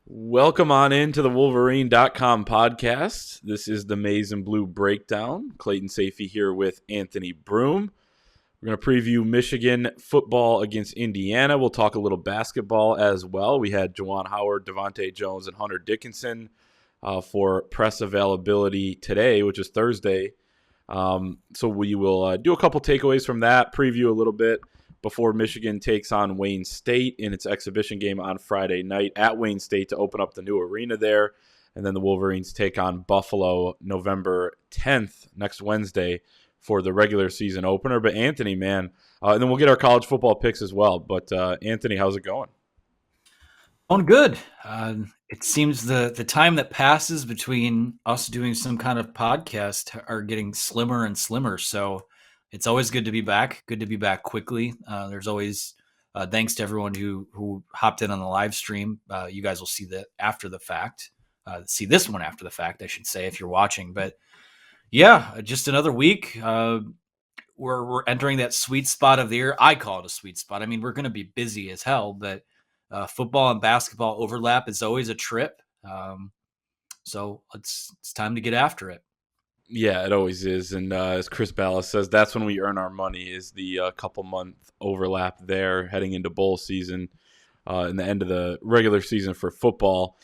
Welcome on into the Wolverine.com podcast. This is the Maize and Blue Breakdown. Clayton Sayfie here with Anthony Broome. We're going to preview Michigan football against Indiana. We'll talk a little basketball as well. We had Juwan Howard, Devontae Jones, and Hunter Dickinson for press availability today, which is Thursday. So we will do a couple takeaways from that, preview a little bit before Michigan takes on Wayne State in its exhibition game on Friday night at Wayne State to open up the new arena there. And then the Wolverines take on Buffalo November 10th, next Wednesday, for the regular season opener. But Anthony, man, and then we'll get our college football picks as well. But Anthony, how's it going? Going good. It seems the time that passes between us doing some kind of podcast are getting slimmer and slimmer. So it's always good to be back. Good to be back quickly. There's always thanks to everyone who hopped in on the live stream. You guys will see that after the fact. See this one after the fact, I should say, if you're watching. But yeah, just another week. We're entering that sweet spot of the year. I call it a sweet spot. I mean, we're going to be busy as hell, but football and basketball overlap is always a trip. So it's time to get after it. Yeah, it always is. And as Chris Ballas says, that's when we earn our money, is the couple-month overlap there heading into bowl season and the end of the regular season for football.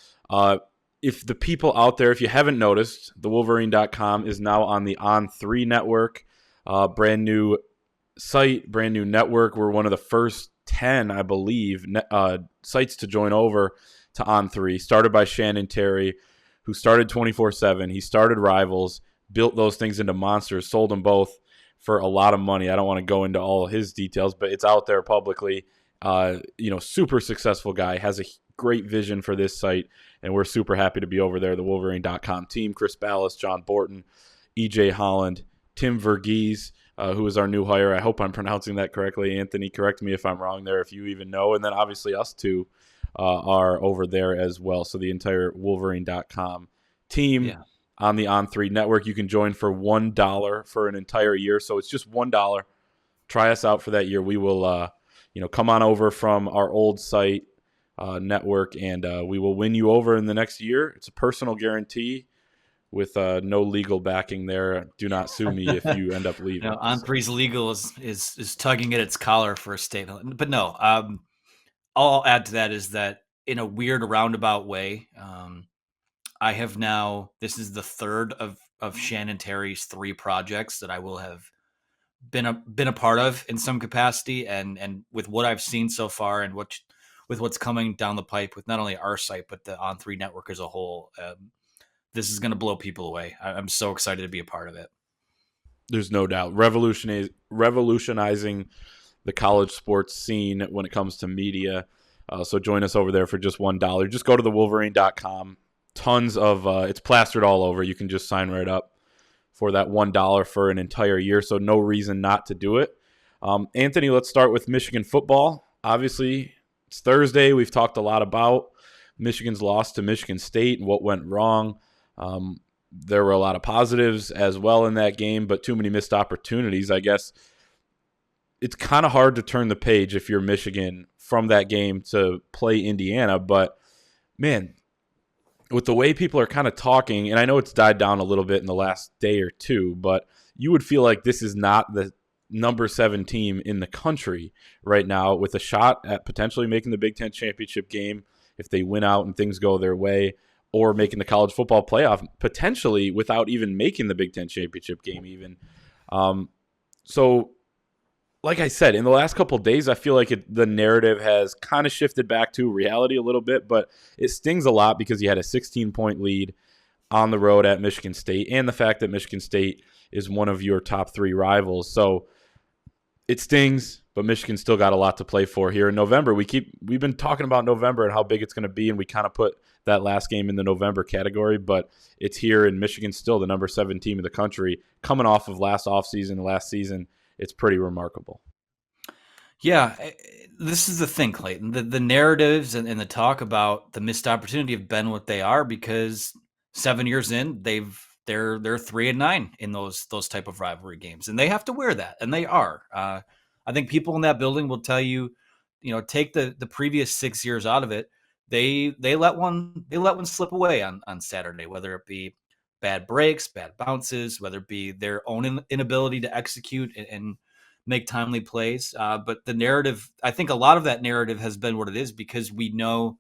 If the people out there, if you haven't noticed, the Wolverine.com is now on the On3 network. Brand new site, brand new network. We're one of the first 10, I believe, sites to join over to On3. Started by Shannon Terry, who started 24/7. He started Rivals, built those things into monsters, sold them both for a lot of money. I don't want to go into all of his details, but it's out there publicly. Super successful guy, has a great vision for this site, and we're super happy to be over there. The Wolverine.com team, Chris Ballas, John Borton, EJ Holland, Tim Verghese, who is our new hire. I hope I'm pronouncing that correctly. Anthony, correct me if I'm wrong there, if you even know. And then obviously us two are over there as well. So the entire Wolverine.com team. Yeah. On the On3 network. You can join for $1 for an entire year. So it's just $1. Try us out for that year. We will, come on over from our old site network, and we will win you over in the next year. It's a personal guarantee with no legal backing there. Do not sue me if you end up leaving. On3's legal is tugging at its collar for a statement. But no, all I'll add to that is that in a weird roundabout way, I have now, this is the third of Shannon Terry's 3 projects that I will have been a part of in some capacity. And with what I've seen so far and with what's coming down the pipe with not only our site, but the On3 network as a whole, this is going to blow people away. I'm so excited to be a part of it. There's no doubt. Revolutionizing the college sports scene when it comes to media. So join us over there for just $1. Just go to the Wolverine.com. Tons of it's plastered all over. You can just sign right up for that $1 for an entire year. So no reason not to do it. Anthony, let's start with Michigan football. Obviously, it's Thursday. We've talked a lot about Michigan's loss to Michigan State and what went wrong. There were a lot of positives as well in that game, but too many missed opportunities. I guess it's kind of hard to turn the page if you're Michigan from that game to play Indiana. But, man, with the way people are kind of talking, and I know it's died down a little bit in the last day or two, but you would feel like this is not the number 7 team in the country right now, with a shot at potentially making the Big Ten championship game if they win out and things go their way, or making the college football playoff potentially without even making the Big Ten championship game even. So like I said, in the last couple of days, I feel like the narrative has kind of shifted back to reality a little bit, but it stings a lot because you had a 16-point lead on the road at Michigan State, and the fact that Michigan State is one of your top 3 rivals. So it stings, but Michigan still got a lot to play for here in November. We've been talking about November and how big it's going to be, and we kind of put that last game in the November category, but it's here, and Michigan's still the number 7 team in the country, coming off of last season. It's pretty remarkable. Yeah, this is the thing, Clayton. The narratives and the talk about the missed opportunity have been what they are because 7 years in, they're 3-9 in those type of rivalry games, and they have to wear that, and they are. I think people in that building will tell you, take the previous 6 years out of it. they let one slip away on Saturday, whether it be bad breaks, bad bounces, whether it be their own inability to execute and make timely plays. But the narrative, I think a lot of that narrative has been what it is because we know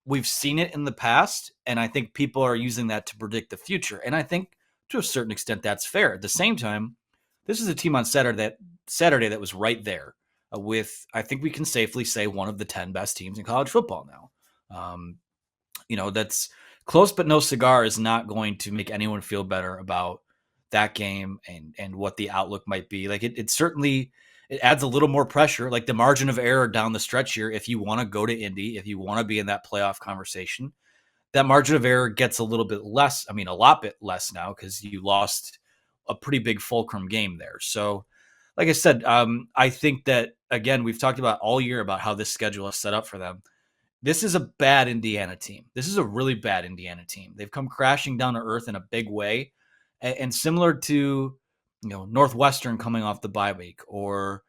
we've seen it in the past, and I think people are using that to predict the future. And I think to a certain extent that's fair. At the same time, this is a team on Saturday that was right there with, I think we can safely say, one of the 10 best teams in college football now. That's close but no cigar is not going to make anyone feel better about that game and what the outlook might be. Like it certainly it adds a little more pressure, like the margin of error down the stretch here. If you want to go to Indy, if you want to be in that playoff conversation, that margin of error gets a little bit less. I mean, a lot bit less now because you lost a pretty big fulcrum game there. So, like I said, I think that again, we've talked about all year about how this schedule is set up for them. This is a bad Indiana team. This is a really bad Indiana team. They've come crashing down to earth in a big way, and similar to Northwestern coming off the bye week, or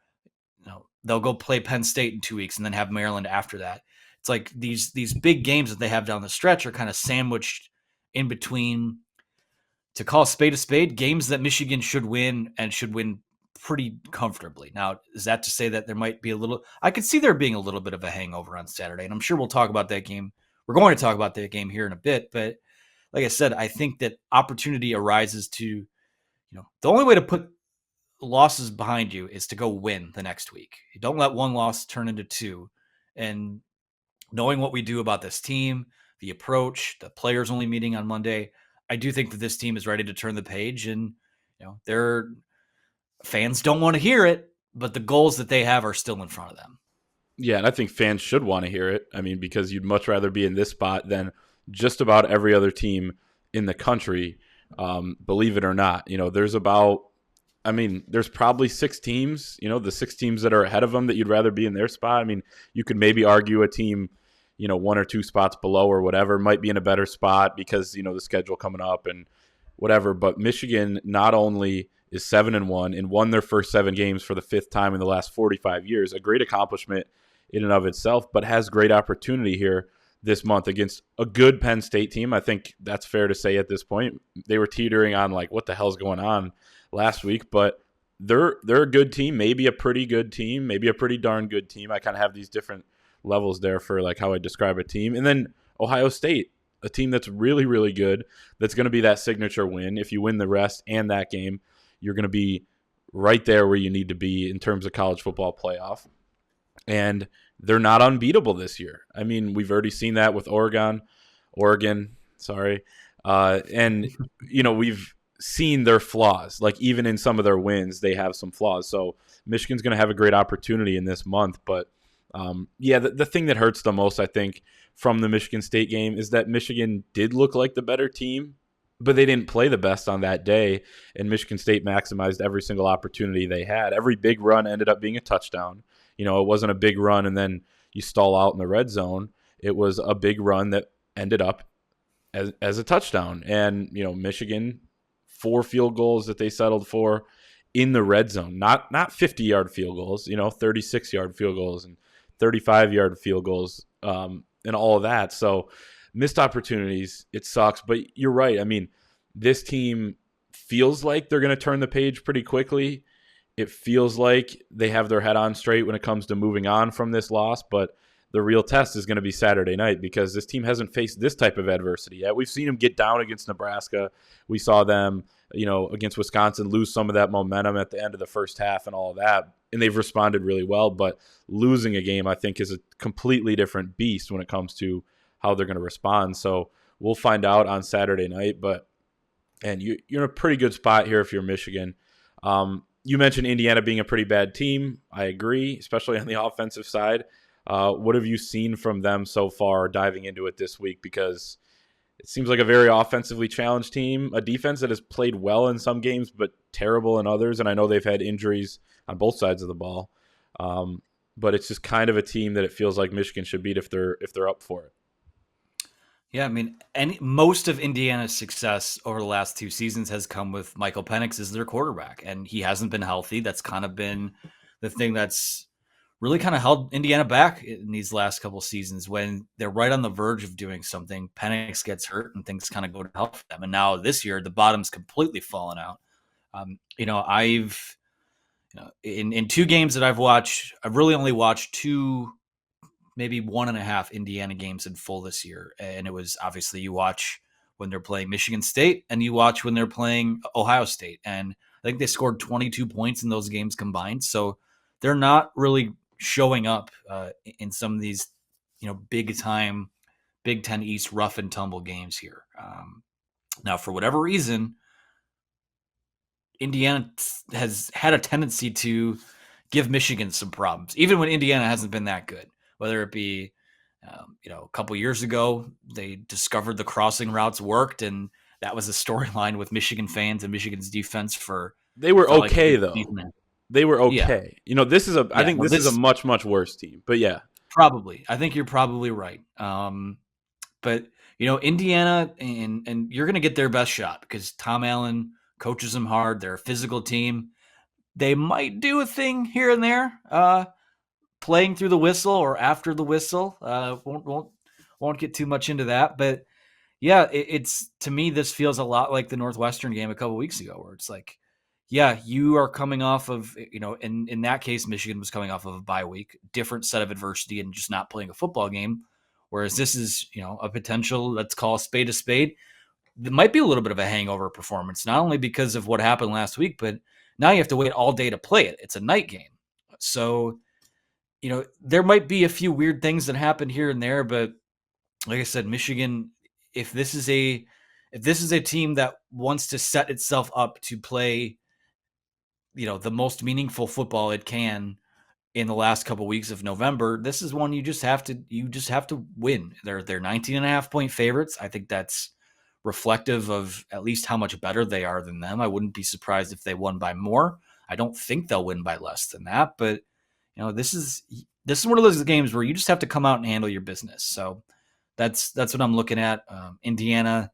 they'll go play Penn State in 2 weeks and then have Maryland after that. It's like these big games that they have down the stretch are kind of sandwiched in between, to call a spade, games that Michigan should win and should win pretty comfortably. Now, is that to say that there might be I could see there being a little bit of a hangover on Saturday, and I'm sure we'll talk about that game. We're going to talk about that game here in a bit, but like I said, I think that opportunity arises to, the only way to put losses behind you is to go win the next week. You don't let one loss turn into two. And knowing what we do about this team, the approach, the players only meeting on Monday, I do think that this team is ready to turn the page, and their fans don't want to hear it, but the goals that they have are still in front of them. Yeah, and I think fans should want to hear it. I mean, because you'd much rather be in this spot than just about every other team in the country, believe it or not. There's probably 6 teams, the 6 teams that are ahead of them that you'd rather be in their spot. I mean, you could maybe argue a team, 1 or 2 spots below or whatever might be in a better spot because, the schedule coming up and whatever. But Michigan not only is 7-1 and won their first 7 games for the 5th time in the last 45 years, a great accomplishment in and of itself, but has great opportunity here this month against a good Penn State team. I think that's fair to say at this point. They were teetering on like, what the hell's going on last week, but they're a good team, maybe a pretty good team, maybe a pretty darn good team. I kind of have these different levels there for like how I describe a team. And then Ohio State, a team that's really, really good, that's going to be that signature win. If you win the rest and that game, you're going to be right there where you need to be in terms of college football playoff. And they're not unbeatable this year. I mean, we've already seen that with Oregon, sorry. And, we've seen their flaws. Like, even in some of their wins, they have some flaws. So Michigan's going to have a great opportunity in this month. But, the thing that hurts the most, I think, from the Michigan State game is that Michigan did look like the better team, but they didn't play the best on that day. And Michigan State maximized every single opportunity they had. Every big run ended up being a touchdown. It wasn't a big run and then you stall out in the red zone. It was a big run that ended up as a touchdown. And, Michigan, 4 field goals that they settled for in the red zone, not 50-yard field goals, 36-yard field goals and 35-yard field goals and all of that. So missed opportunities. It sucks, but you're right. I mean, this team feels like they're going to turn the page pretty quickly. It feels like they have their head on straight when it comes to moving on from this loss, but the real test is going to be Saturday night because this team hasn't faced this type of adversity yet. We've seen them get down against Nebraska. We saw them, against Wisconsin lose some of that momentum at the end of the first half and all of that, and they've responded really well. But losing a game, I think, is a completely different beast when it comes to how they're going to respond. So we'll find out on Saturday night. And you're in a pretty good spot here if you're Michigan. You mentioned Indiana being a pretty bad team. I agree, especially on the offensive side. What have you seen from them so far diving into it this week? Because it seems like a very offensively challenged team, a defense that has played well in some games but terrible in others. And I know they've had injuries on both sides of the ball. But it's just kind of a team that it feels like Michigan should beat if they're up for it. Yeah, I mean, most of Indiana's success over the last 2 seasons has come with Michael Penix as their quarterback, and he hasn't been healthy. That's kind of been the thing that's really kind of held Indiana back in these last couple seasons when they're right on the verge of doing something. Penix gets hurt and things kind of go to hell for them. And now this year, the bottom's completely fallen out. I've in 2 games that I've watched, I've really only watched 2, maybe 1.5 Indiana games in full this year. And it was obviously you watch when they're playing Michigan State and you watch when they're playing Ohio State. And I think they scored 22 points in those games combined. So they're not really showing up in some of these, big time Big Ten East rough and tumble games here. Now, for whatever reason, Indiana has had a tendency to give Michigan some problems, even when Indiana hasn't been that good. Whether it be, a couple years ago, they discovered the crossing routes worked, and that was a storyline with Michigan fans and Michigan's defense for. They were okay like though. They were okay. Yeah. This is I think this is a much, much worse team. But yeah, probably. I think you're probably right. But Indiana and you're going to get their best shot because Tom Allen coaches them hard. They're a physical team. They might do a thing here and there, playing through the whistle or after the whistle. Won't get too much into that, but yeah, it's to me this feels a lot like the Northwestern game a couple weeks ago, where it's like, yeah, you are coming off of in that case, Michigan was coming off of a bye week, different set of adversity, and just not playing a football game. Whereas this is a potential, let's call a spade a spade. It might be a little bit of a hangover performance, not only because of what happened last week, but now you have to wait all day to play it. It's a night game. So, there might be a few weird things that happen here and there, but like I said, Michigan, if this is a team that wants to set itself up to play, the most meaningful football it can in the last couple weeks of November, this is one you just have to win. They're 19.5 point favorites. I think that's reflective of at least how much better they are than them. I wouldn't be surprised if they won by more. I don't think they'll win by less than that, but this is one of those games where you just have to come out and handle your business. So that's what I'm looking at. Indiana,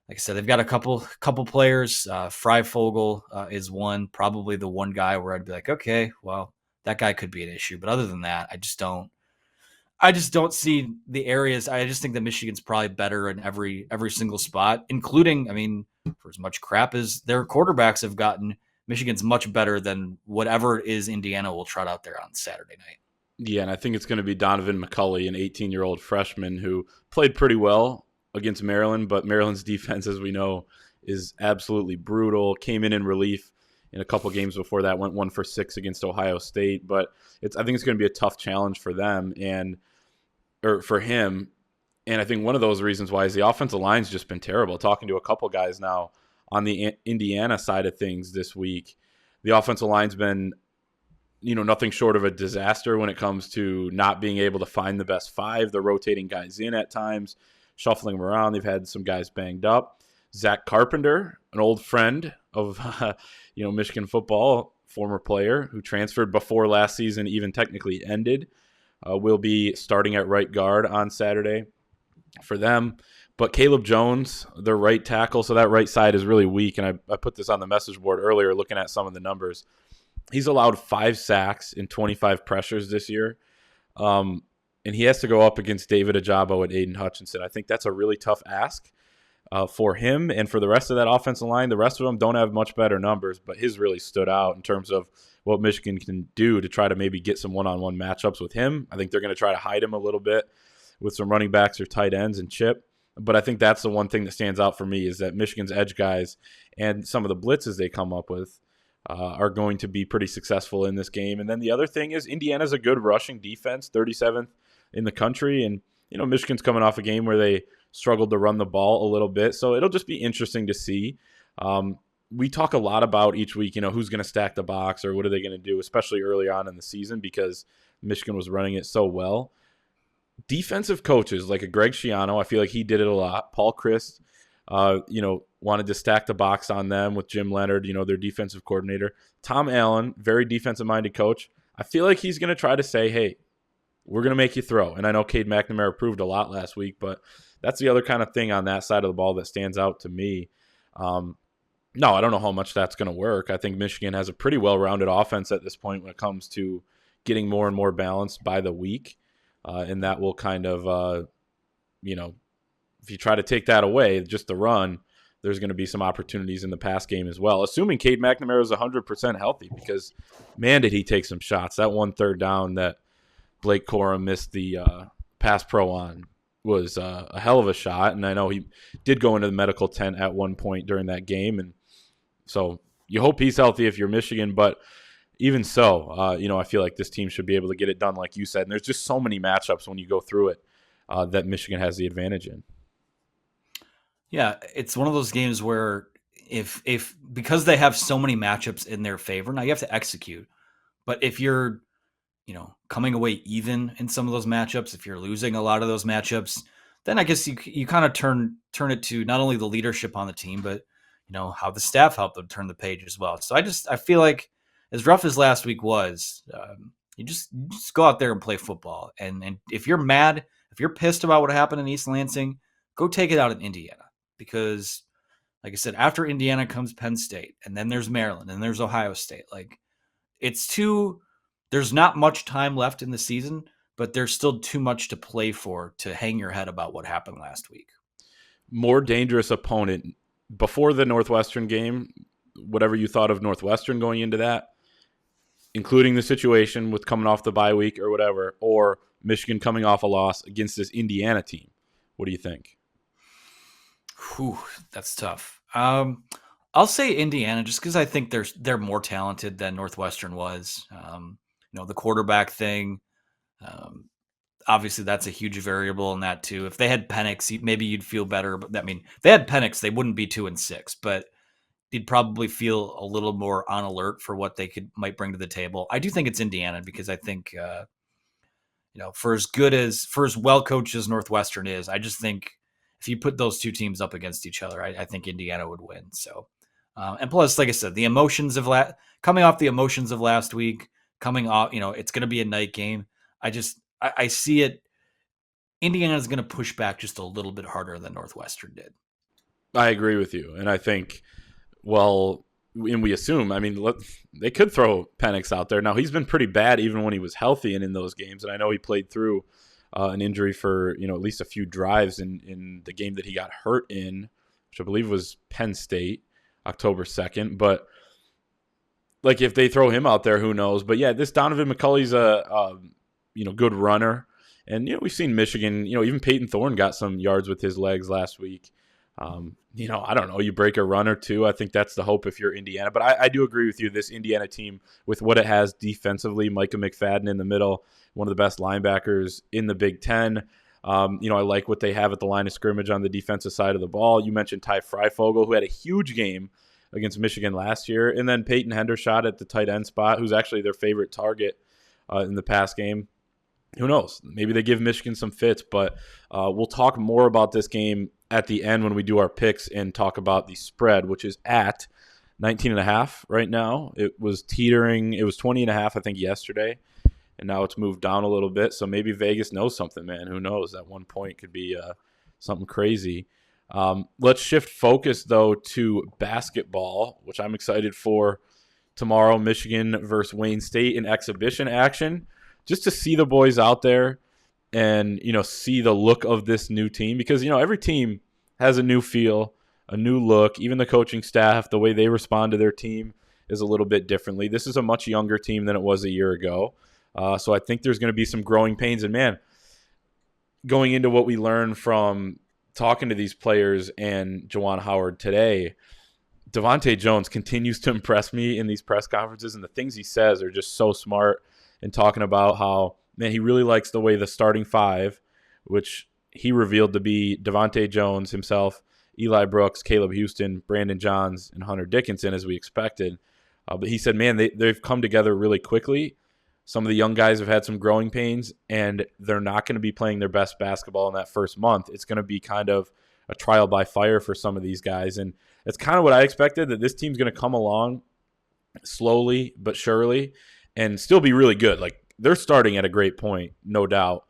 like I said, they've got a couple players. Freifogel is one, probably the one guy where I'd be like, okay, well, that guy could be an issue. But other than that, I just don't see the areas. I just think that Michigan's probably better in every single spot, including, for as much crap as their quarterbacks have gotten, Michigan's much better than whatever it is Indiana will trot out there on Saturday night. Yeah, and I think it's going to be Donovan McCulley, an 18-year-old freshman who played pretty well against Maryland, but Maryland's defense, as we know, is absolutely brutal. Came in relief in a couple games before that, went 1 for 6 against Ohio State. But I think it's going to be a tough challenge for them or for him. And I think one of those reasons why is the offensive line's just been terrible. Talking to a couple guys now on the Indiana side of things this week, the offensive line's been nothing short of a disaster when it comes to not being able to find the best 5. They're rotating guys in at times, shuffling them around. They've had some guys banged up. Zach Carpenter, an old friend of Michigan football, former player who transferred before last season even technically ended, will be starting at right guard on Saturday for them. But Caleb Jones, their right tackle, so that right side is really weak. And I put this on the message board earlier looking at some of the numbers. He's allowed 5 sacks and 25 pressures this year. And he has to go up against David Ajabo and Aiden Hutchinson. I think that's a really tough ask for him and for the rest of that offensive line. The rest of them don't have much better numbers, but his really stood out in terms of what Michigan can do to try to maybe get some one-on-one matchups with him. I think they're going to try to hide him a little bit with some running backs or tight ends and chip. But I think that's the one thing that stands out for me is that Michigan's edge guys and some of the blitzes they come up with are going to be pretty successful in this game. And then the other thing is Indiana's a good rushing defense, 37th in the country. And, Michigan's coming off a game where they struggled to run the ball a little bit. So it'll just be interesting to see. We talk a lot about each week, who's going to stack the box or what are they going to do, especially early on in the season because Michigan was running it so well. Defensive coaches like a Greg Schiano, I feel like he did it a lot. Paul Chryst, wanted to stack the box on them with Jim Leonard, their defensive coordinator. Tom Allen, very defensive-minded coach. I feel like he's going to try to say, hey, we're going to make you throw. And I know Cade McNamara proved a lot last week, but that's the other kind of thing on that side of the ball that stands out to me. No, I don't know how much that's going to work. I think Michigan has a pretty well-rounded offense at this point when it comes to getting more and more balanced by the week, and that will kind of, if you try to take that away, just the run, there's going to be some opportunities in the pass game as well, assuming Cade McNamara is 100% healthy, because, man, did he take some shots. That 1 3rd down that Blake Corum missed the pass pro on was a hell of a shot, and I know he did go into the medical tent at one point during that game, and so you hope he's healthy if you're Michigan, but even so, I feel like this team should be able to get it done like you said, and there's just so many matchups when you go through it that Michigan has the advantage in. Yeah, it's one of those games where if because they have so many matchups in their favor, now you have to execute. But if you're, coming away even in some of those matchups, if you're losing a lot of those matchups, then I guess you kind of turn it to not only the leadership on the team, but how the staff helped them turn the page as well. So I feel like, as rough as last week was, you just go out there and play football. And if you're mad, if you're pissed about what happened in East Lansing, go take it out in Indiana. Because, like I said, after Indiana comes Penn State, and then there's Maryland, and there's Ohio State. Like, there's not much time left in the season, but there's still too much to play for to hang your head about what happened last week. More dangerous opponent before the Northwestern game, whatever you thought of Northwestern going into that, including the situation with coming off the bye week or whatever, or Michigan coming off a loss against this Indiana team. What do you think? Whew, that's tough. I'll say Indiana just because I think they're more talented than Northwestern was. The quarterback thing, obviously that's a huge variable in that too. If they had Penix, maybe you'd feel better. But if they had Penix, they wouldn't be 2-6, but you'd probably feel a little more on alert for what they might bring to the table. I do think it's Indiana because I think, for as well coached as Northwestern is, I just think if you put those two teams up against each other, I think Indiana would win. So, and plus, like I said, the emotions of coming off the emotions of last week, coming off, it's going to be a night game. I see it. Indiana is going to push back just a little bit harder than Northwestern did. I agree with you, and I think, and we assume, they could throw Penix out there. Now, he's been pretty bad even when he was healthy and in those games, and I know he played through an injury for at least a few drives in the game that he got hurt in, which I believe was Penn State, October 2nd. But like, if they throw him out there, who knows? But yeah, this Donovan McCulley's a good runner, and we've seen Michigan. Even Peyton Thorne got some yards with his legs last week. I don't know. You break a run or two. I think that's the hope if you're Indiana. But I do agree with you. This Indiana team, with what it has defensively, Micah McFadden in the middle, one of the best linebackers in the Big Ten. I like what they have at the line of scrimmage on the defensive side of the ball. You mentioned Ty Freifogel, who had a huge game against Michigan last year. And then Peyton Hendershot at the tight end spot, who's actually their favorite target in the pass game. Who knows? Maybe they give Michigan some fits, but we'll talk more about this game at the end when we do our picks and talk about the spread, which is at 19.5 right now. It was teetering. It was 20.5, I think, yesterday, and now it's moved down a little bit. So maybe Vegas knows something, man. Who knows? At one point could be something crazy. Let's shift focus, though, to basketball, which I'm excited for tomorrow. Michigan versus Wayne State in exhibition action, just to see the boys out there and, see the look of this new team. Because, every team has a new feel, a new look. Even the coaching staff, the way they respond to their team is a little bit differently. This is a much younger team than it was a year ago. So I think there's going to be some growing pains. And, man, going into what we learned from talking to these players and Juwan Howard today, Devontae Jones continues to impress me in these press conferences, and the things he says are just so smart, and talking about how, man, he really likes the way the starting five, which he revealed to be Devontae Jones himself, Eli Brooks, Caleb Houston, Brandon Johns, and Hunter Dickinson, as we expected. But he said, man, they've come together really quickly. Some of the young guys have had some growing pains, and they're not going to be playing their best basketball in that first month. It's going to be kind of a trial by fire for some of these guys. And it's kind of what I expected, that this team's going to come along slowly but surely and still be really good. Like, they're starting at a great point, no doubt.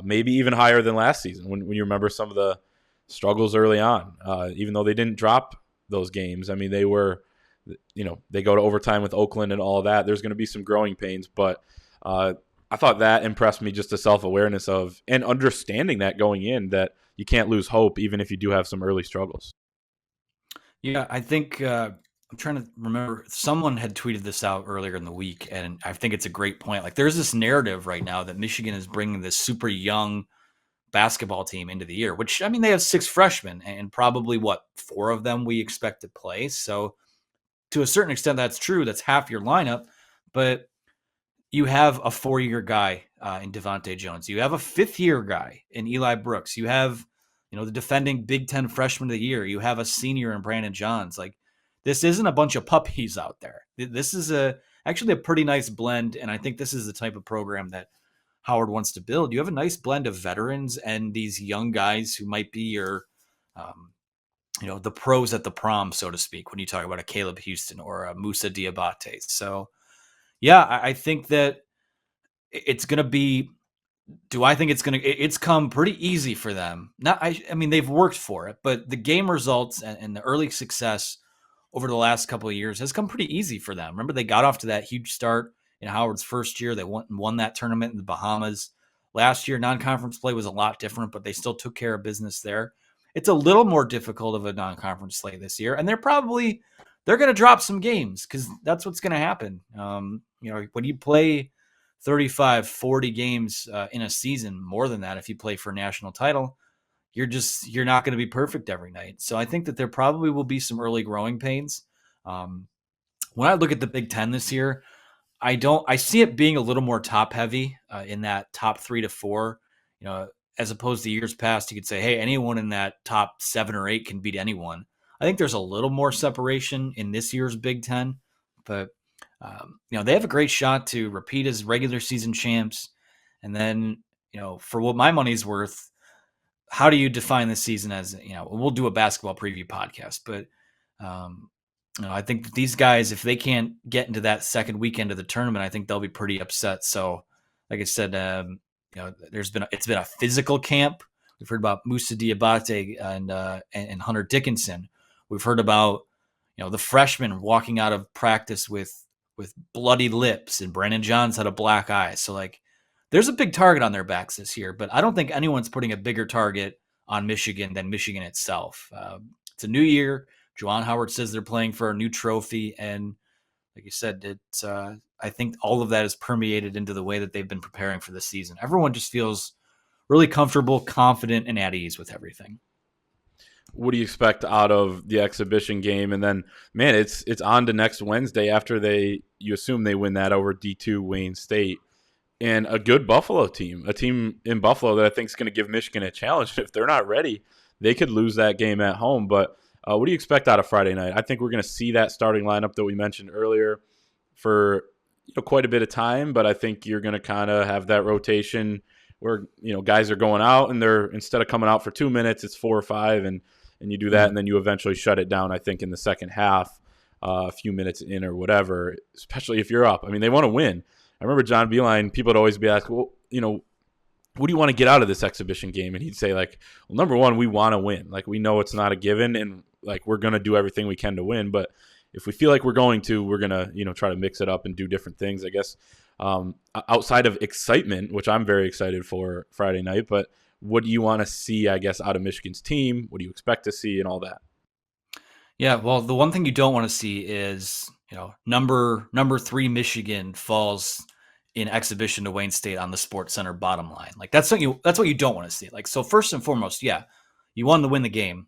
Maybe even higher than last season when you remember some of the struggles early on. Even though they didn't drop those games, they were, they go to overtime with Oakland and all of that. There's going to be some growing pains, but I thought that impressed me, just the self-awareness of and understanding that going in, that you can't lose hope even if you do have some early struggles. Yeah, I think I'm trying to remember. Someone had tweeted this out earlier in the week, and I think it's a great point. Like, there's this narrative right now that Michigan is bringing this super young basketball team into the year, which, I mean, they have 6 freshmen, and probably what, 4 of them we expect to play. So, to a certain extent, that's true. That's half your lineup, but you have a 4-year guy in Devontae Jones. You have a 5th-year guy in Eli Brooks. You have, the defending Big Ten freshman of the year. You have a senior in Brandon Johns. Like, this isn't a bunch of puppies out there. This is actually a pretty nice blend, and I think this is the type of program that Howard wants to build. You have a nice blend of veterans and these young guys who might be your, um, the pros at the prom, so to speak, when you talk about a Caleb Houston or a Musa Diabate. So, yeah, I think that it's going to be. Do I think it's going to? It's come pretty easy for them. Not, I mean, they've worked for it, but the game results and the early success over the last couple of years has come pretty easy for them. Remember, they got off to that huge start in Howard's first year. They won that tournament in the Bahamas. Last year, non-conference play was a lot different, but they still took care of business there. It's a little more difficult of a non-conference slate this year, and they're going to drop some games because that's what's going to happen. When you play 35, 40 games in a season, more than that, if you play for a national title, you're not going to be perfect every night. So I think that there probably will be some early growing pains. When I look at the Big Ten this year, I see it being a little more top heavy in that top 3 to 4, as opposed to years past. You could say, hey, anyone in that top 7 or 8 can beat anyone. I think there's a little more separation in this year's Big Ten, but they have a great shot to repeat as regular season champs. And then, for what my money's worth, how do you define this season as, we'll do a basketball preview podcast, but I think that these guys, if they can't get into that second weekend of the tournament, I think they'll be pretty upset. So, like I said, it's been a physical camp. We've heard about Musa Diabate and Hunter Dickinson. We've heard about the freshmen walking out of practice with bloody lips, and Brandon Johns had a black eye. So, like, there's a big target on their backs this year, but I don't think anyone's putting a bigger target on Michigan than Michigan itself. It's a new year. Juwan Howard says they're playing for a new trophy, and like you said, I think all of that is permeated into the way that they've been preparing for the season. Everyone just feels really comfortable, confident, and at ease with everything. What do you expect out of the exhibition game? And then, man, it's on to next Wednesday after you assume they win that over D2 Wayne State. And a good Buffalo team, a team in Buffalo that I think is going to give Michigan a challenge. If they're not ready, they could lose that game at home. But what do you expect out of Friday night? I think we're going to see that starting lineup that we mentioned earlier for quite a bit of time. But I think you're going to kind of have that rotation where guys are going out and they're, instead of coming out for 2 minutes, it's 4 or 5, and you do that, and then you eventually shut it down. I think in the second half, a few minutes in or whatever, especially if you're up. I mean, they want to win. I remember John Beilein, people would always be asking, well, what do you want to get out of this exhibition game? And he'd say, like, well, number one, we want to win. Like, we know it's not a given, and, like, we're going to do everything we can to win. But if we feel like we're going to, we're going to, try to mix it up and do different things, I guess, outside of excitement, which I'm very excited for Friday night. But what do you want to see, I guess, out of Michigan's team? What do you expect to see and all that? Yeah, well, the one thing you don't want to see is, number 3 Michigan falls in exhibition to Wayne State on the Sports Center bottom line. Like, that's what you don't want to see. Like, so first and foremost, yeah, you wanted to win the game.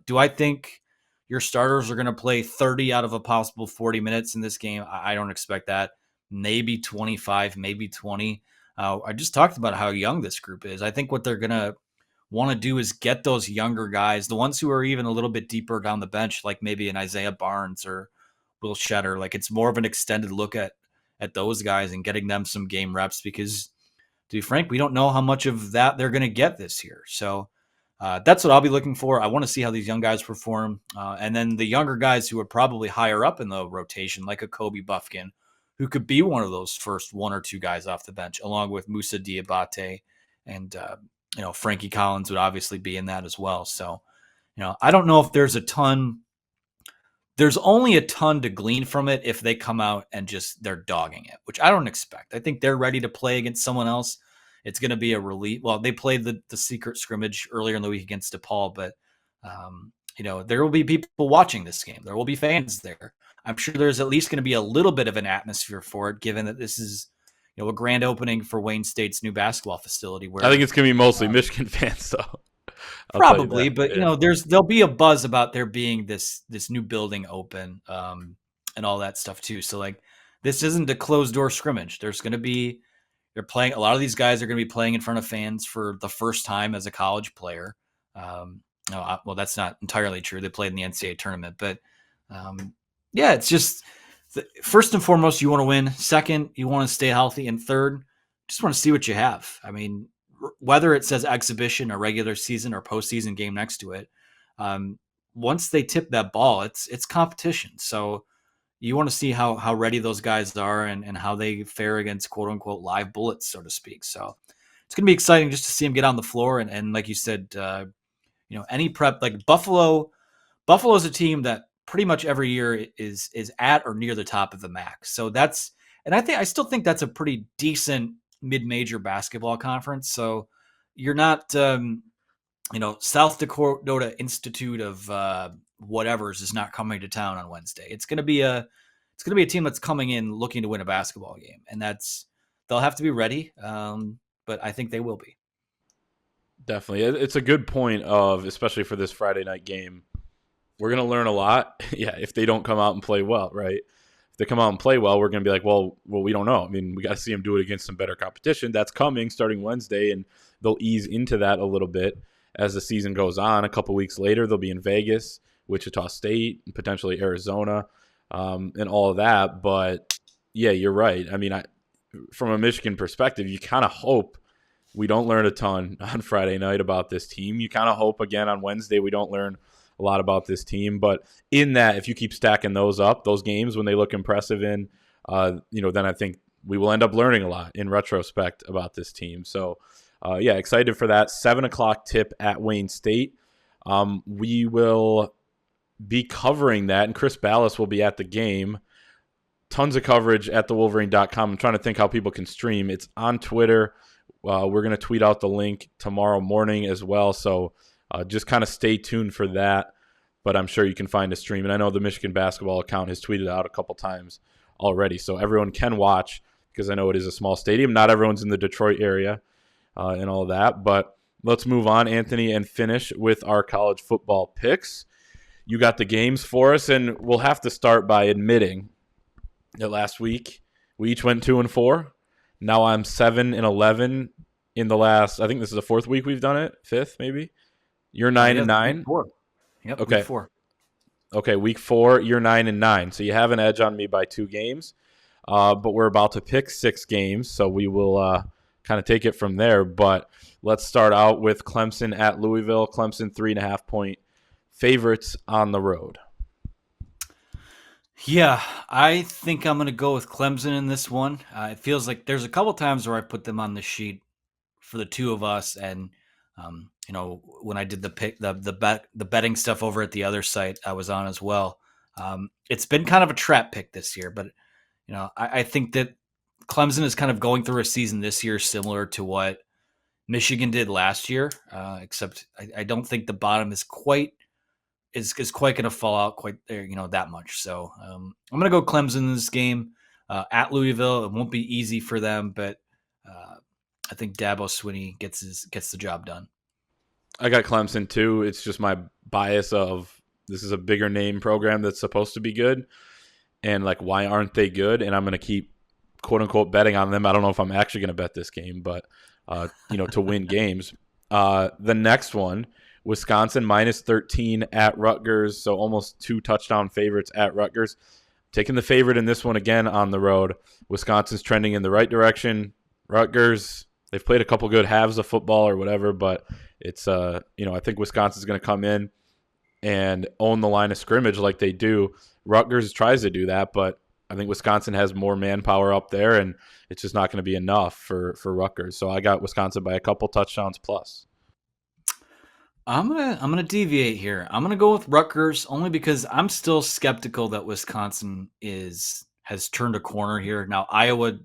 Do I think your starters are going to play 30 out of a possible 40 minutes in this game? I don't expect that. Maybe 25, maybe 20. I just talked about how young this group is. I think what they're going to want to do is get those younger guys, the ones who are even a little bit deeper down the bench, like maybe an Isaiah Barnes or Will Shetter. Like, it's more of an extended look at those guys and getting them some game reps, because, to be frank, we don't know how much of that they're going to get this year. So that's what I'll be looking for. I want to see how these young guys perform. And then the younger guys who are probably higher up in the rotation, like a Kobe Buffkin, who could be one of those first 1 or 2 guys off the bench, along with Musa Diabate and, Frankie Collins would obviously be in that as well. So, I don't know if there's a ton there's only a ton to glean from it if they come out and just they're dogging it, which I don't expect. I think they're ready to play against someone else. It's going to be a relief. Well, they played the secret scrimmage earlier in the week against DePaul, but there will be people watching this game. There will be fans there. I'm sure there's at least going to be a little bit of an atmosphere for it, given that this is a grand opening for Wayne State's new basketball facility. Where I think it's going to be mostly Michigan fans, though. Probably, but there'll be a buzz about there being this new building open, and all that stuff too. So like, this isn't a closed door scrimmage. There's going to be they're playing. A lot of these guys are going to be playing in front of fans for the first time as a college player. No, well, that's not entirely true. They played in the NCAA tournament, but it's just first and foremost, you want to win. Second, you want to stay healthy, and third, just want to see what you have. I mean, whether it says exhibition or regular season or postseason game next to it, once they tip that ball, it's competition. So you want to see how ready those guys are and how they fare against quote unquote live bullets, so to speak. So it's going to be exciting just to see them get on the floor. And like you said, any prep, like Buffalo's a team that pretty much every year is at or near the top of the MAC. So I still think that's a pretty decent mid-major basketball conference. So you're not, South Dakota Institute of whatever's is not coming to town on Wednesday. It's going to be a team that's coming in looking to win a basketball game, and they'll have to be ready. But I think they will be. Definitely. It's a good point especially for this Friday night game, we're going to learn a lot. Yeah. If they don't come out and play well, right? They come out and play well, we're going to be like, well, we don't know. I mean, we got to see them do it against some better competition. That's coming starting Wednesday, and they'll ease into that a little bit as the season goes on. A couple weeks later, they'll be in Vegas, Wichita State, and potentially Arizona, and all of that. But, yeah, you're right. I mean, from a Michigan perspective, you kind of hope we don't learn a ton on Friday night about this team. You kind of hope, again, on Wednesday we don't learn a lot about this team, but in that, if you keep stacking those games when they look impressive then I think we will end up learning a lot in retrospect about this team. So, excited for that 7:00 tip at Wayne State. We will be covering that, and Chris Ballas will be at the game. Tons of coverage at thewolverine.com. I'm trying to think how people can stream. It's on Twitter. We're going to tweet out the link tomorrow morning as well. So, just kind of stay tuned for that, but I'm sure you can find a stream. And I know the Michigan basketball account has tweeted out a couple times already, so everyone can watch because I know it is a small stadium. Not everyone's in the Detroit area and all that, but let's move on, Anthony, and finish with our college football picks. You got the games for us, and we'll have to start by admitting that last week we each went 2-4. Now I'm 7-11 in the last, I think this is the fourth week we've done it, fifth maybe. You're 9-9. Yep. Okay. Week 4. Okay, week 4. You're 9-9. So you have an edge on me by 2 games. But we're about to pick 6 games, so we will kind of take it from there. But let's start out with Clemson at Louisville. Clemson 3.5-point favorites on the road. Yeah, I think I'm going to go with Clemson in this one. It feels like there's a couple times where I put them on the sheet for the two of us, and when I did the betting stuff over at the other site I was on as well. It's been kind of a trap pick this year, but I think that Clemson is kind of going through a season this year similar to what Michigan did last year, except I don't think the bottom is quite going to fall out quite there, that much. So I'm going to go Clemson in this game at Louisville. It won't be easy for them, but I think Dabo Swinney gets the job done. I got Clemson too. It's just my bias of this is a bigger name program that's supposed to be good, and like why aren't they good? And I'm going to keep quote unquote betting on them. I don't know if I'm actually going to bet this game, but to win games. The next one, Wisconsin -13 at Rutgers, so almost 2 touchdown favorites at Rutgers. Taking the favorite in this one again on the road. Wisconsin's trending in the right direction. Rutgers, they've played a couple good halves of football or whatever, but it's I think Wisconsin's going to come in and own the line of scrimmage like they do. Rutgers tries to do that, but I think Wisconsin has more manpower up there, and it's just not going to be enough for Rutgers. So I got Wisconsin by a couple touchdowns plus. I'm gonna deviate here. I'm gonna go with Rutgers only because I'm still skeptical that Wisconsin has turned a corner here. Now Iowa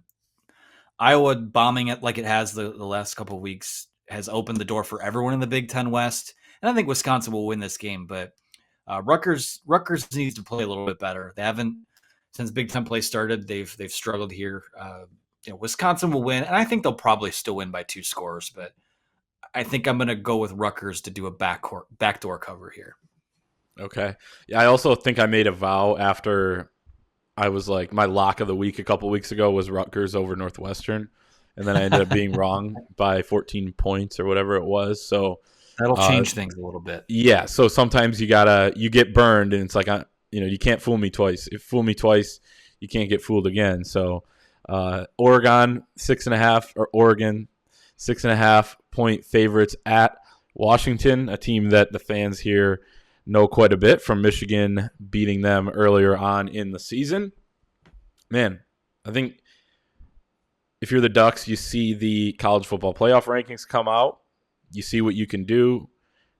bombing it like it has the last couple of weeks has opened the door for everyone in the Big Ten West, and I think Wisconsin will win this game. But Rutgers needs to play a little bit better. They haven't since Big Ten play started. They've struggled here. Wisconsin will win, and I think they'll probably still win by 2 scores. But I think I'm going to go with Rutgers to do a backdoor cover here. Okay. Yeah, I also think I made a vow after I was like, my lock of the week a couple weeks ago was Rutgers over Northwestern, and then I ended up being wrong by 14 points or whatever it was. So that'll change things a little bit. Yeah. So sometimes you get burned, and it's like, you can't fool me twice. If you fool me twice, you can't get fooled again. So Oregon 6.5 point favorites at Washington, a team that the fans here know quite a bit from Michigan beating them earlier on in the season. Man, I think if you're the Ducks, you see the college football playoff rankings come out. You see what you can do,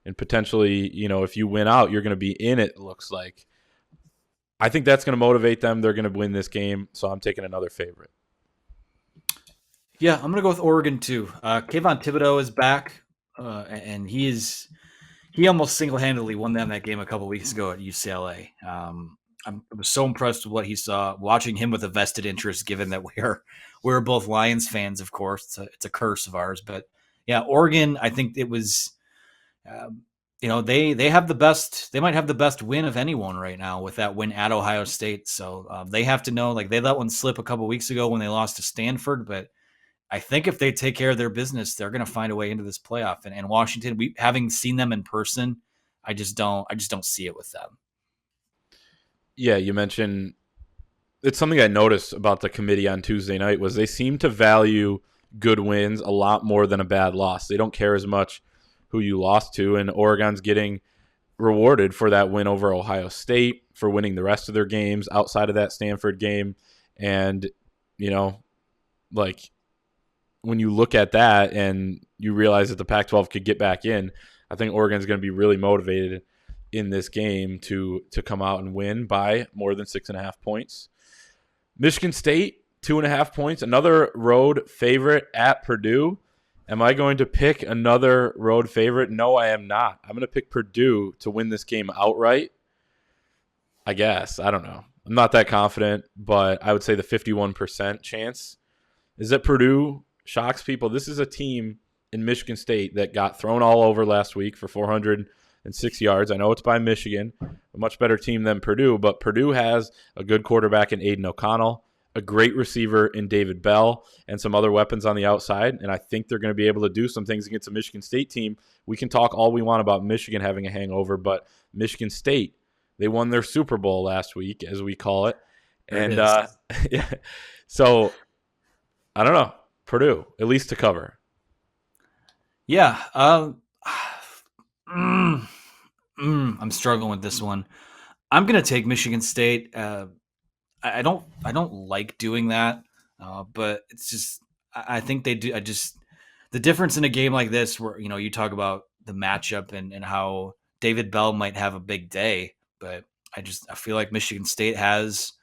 and potentially, if you win out, you're going to be in it looks like. I think that's going to motivate them. They're going to win this game, so I'm taking another favorite. Yeah, I'm going to go with Oregon too. Kayvon Thibodeau is back, and he almost single-handedly won them that game a couple weeks ago at UCLA. I was so impressed with what he saw, watching him with a vested interest, given that we're both Lions fans, of course. It's a curse of ours. But, yeah, Oregon, I think it was they have the best – they might have the best win of anyone right now with that win at Ohio State. So they have to know – like they let one slip a couple weeks ago when they lost to Stanford, but – I think if they take care of their business, they're going to find a way into this playoff. And Washington, having seen them in person, I just don't see it with them. Yeah, you mentioned it's something I noticed about the committee on Tuesday night was they seem to value good wins a lot more than a bad loss. They don't care as much who you lost to, and Oregon's getting rewarded for that win over Ohio State, for winning the rest of their games outside of that Stanford game. And, when you look at that and you realize that the Pac-12 could get back in, I think Oregon's going to be really motivated in this game to come out and win by more than 6.5 points. Michigan State, 2.5 points, another road favorite at Purdue. Am I going to pick another road favorite? No, I am not. I'm going to pick Purdue to win this game outright. I guess. I don't know. I'm not that confident, but I would say the 51% chance is that Purdue shocks people. This is a team in Michigan State that got thrown all over last week for 406 yards. I know it's by Michigan, a much better team than Purdue, but Purdue has a good quarterback in Aiden O'Connell, a great receiver in David Bell, and some other weapons on the outside, and I think they're going to be able to do some things against a Michigan State team. We can talk all we want about Michigan having a hangover, but Michigan State, they won their Super Bowl last week, as we call it. And yeah, so I don't know. Purdue, at least to cover. Yeah. I'm struggling with this one. I'm going to take Michigan State. I don't like doing that, but it's just I think they do. The difference in a game like this, where you talk about the matchup and how David Bell might have a big day, but I feel like Michigan State has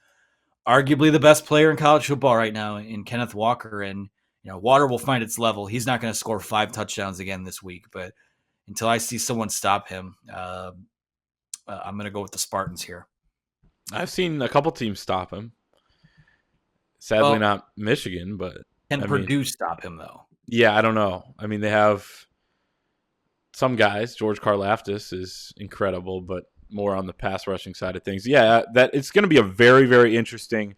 arguably the best player in college football right now in Kenneth Walker, and water will find its level. He's not going to score 5 touchdowns again this week, but until I see someone stop him, I'm going to go with the Spartans here. I've seen a couple teams stop him. Sadly, not Michigan, but can Purdue stop him though? Yeah, I don't know. I mean, they have some guys. George Karlaftis is incredible, but more on the pass rushing side of things. Yeah, that it's going to be a very, very interesting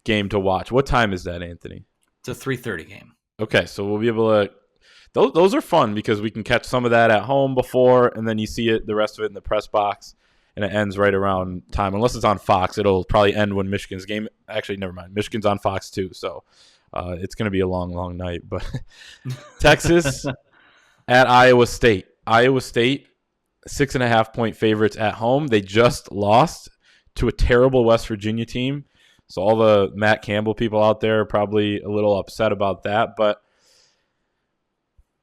game to watch. What time is that, Anthony? It's a 3:30 game. Okay, so we'll be able to – those are fun because we can catch some of that at home before, and then you see it the rest of it in the press box, and it ends right around time. Unless it's on Fox, it'll probably end when Michigan's game – actually, never mind. Michigan's on Fox too, so it's going to be a long, long night. But Texas at Iowa State. Iowa State, 6.5 point favorites at home. They just lost to a terrible West Virginia team. So all the Matt Campbell people out there are probably a little upset about that. But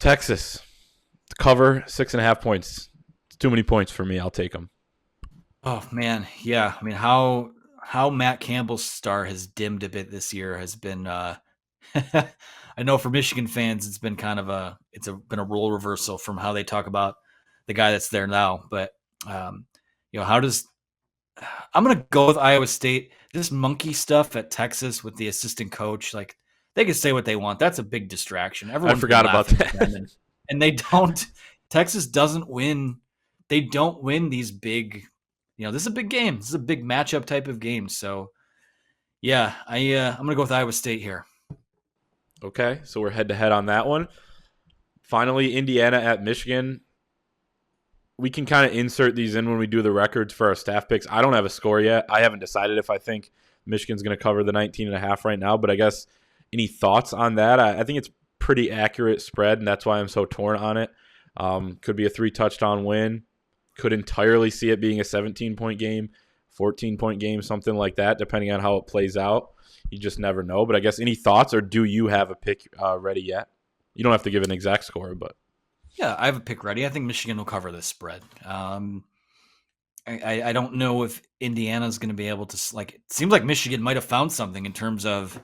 Texas, cover 6.5 points. too many points for me. I'll take them. Oh man, yeah. I mean, how Matt Campbell's star has dimmed a bit this year has been. I know for Michigan fans, it's been kind of been a role reversal from how they talk about the guy that's there now. But how does I'm going to go with Iowa State. This monkey stuff at Texas with the assistant coach, like they can say what they want. That's a big distraction. I forgot about that. And they don't. Texas doesn't win. They don't win these big. This is a big game. This is a big matchup type of game. So, yeah, I'm going to go with Iowa State here. Okay, so we're head to head on that one. Finally, Indiana at Michigan. We can kind of insert these in when we do the records for our staff picks. I don't have a score yet. I haven't decided if I think Michigan's going to cover the 19.5 right now, but I guess any thoughts on that? I think it's pretty accurate spread, and that's why I'm so torn on it. Could be a 3-touchdown win. Could entirely see it being a 17-point game, 14-point game, something like that, depending on how it plays out. You just never know. But I guess any thoughts, or do you have a pick ready yet? You don't have to give an exact score, but. Yeah, I have a pick ready. I think Michigan will cover this spread. I don't know if Indiana's going to be able to, it seems like Michigan might have found something in terms of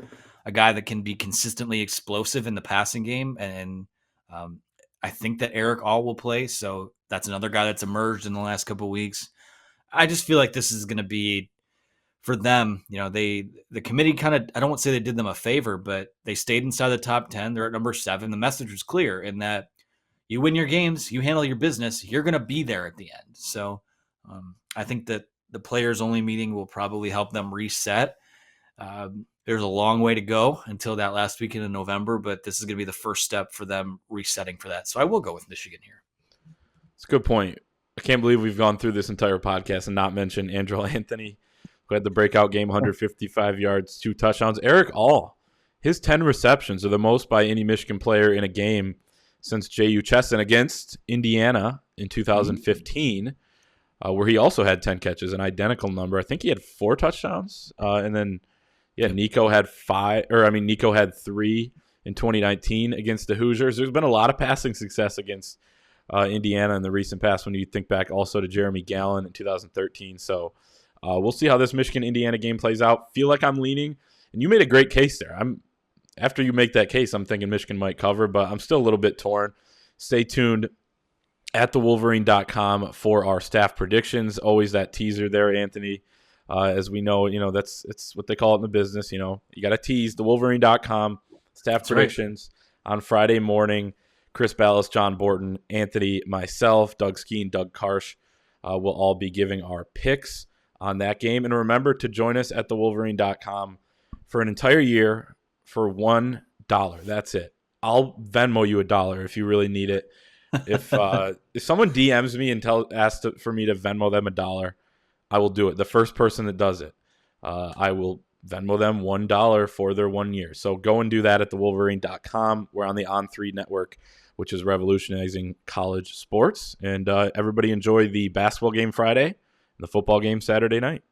a guy that can be consistently explosive in the passing game. And I think that Eric All will play. So that's another guy that's emerged in the last couple of weeks. I just feel like this is going to be, for them, the committee kind of, I don't want to say they did them a favor, but they stayed inside the top 10. They're at number 7. The message was clear in that you win your games, you handle your business, you're going to be there at the end. So I think that the players only meeting will probably help them reset. There's a long way to go until that last weekend in November, but this is going to be the first step for them resetting for that. So I will go with Michigan here. It's a good point. I can't believe we've gone through this entire podcast and not mentioned Andrew Anthony, who had the breakout game, 155 yards, 2 touchdowns. Eric All, his 10 receptions are the most by any Michigan player in a game since J.U. Chesson against Indiana in 2015, where he also had 10 catches, an identical number. I think he had 4 touchdowns. And then, Nico had 3 in 2019 against the Hoosiers. There's been a lot of passing success against Indiana in the recent past when you think back also to Jeremy Gallen in 2013. So we'll see how this Michigan-Indiana game plays out. Feel like I'm leaning, and you made a great case there. After you make that case, I'm thinking Michigan might cover, but I'm still a little bit torn. Stay tuned at thewolverine.com for our staff predictions. Always that teaser there, Anthony. As we know, it's what they call it in the business. You got to tease thewolverine.com staff That's predictions on Friday morning. Chris Ballas, John Borton, Anthony, myself, Doug Skeen, Doug Karsh will all be giving our picks on that game. And remember to join us at thewolverine.com for an entire year for $1. That's it. I'll Venmo you $1 if you really need it. If someone DMs me and asks for me to Venmo them $1, I will do it. The first person that does it, I will Venmo them $1 for their 1 year. So go and do that at thewolverine.com. We're on the On3 network, which is revolutionizing college sports. And everybody enjoy the basketball game Friday and the football game Saturday night.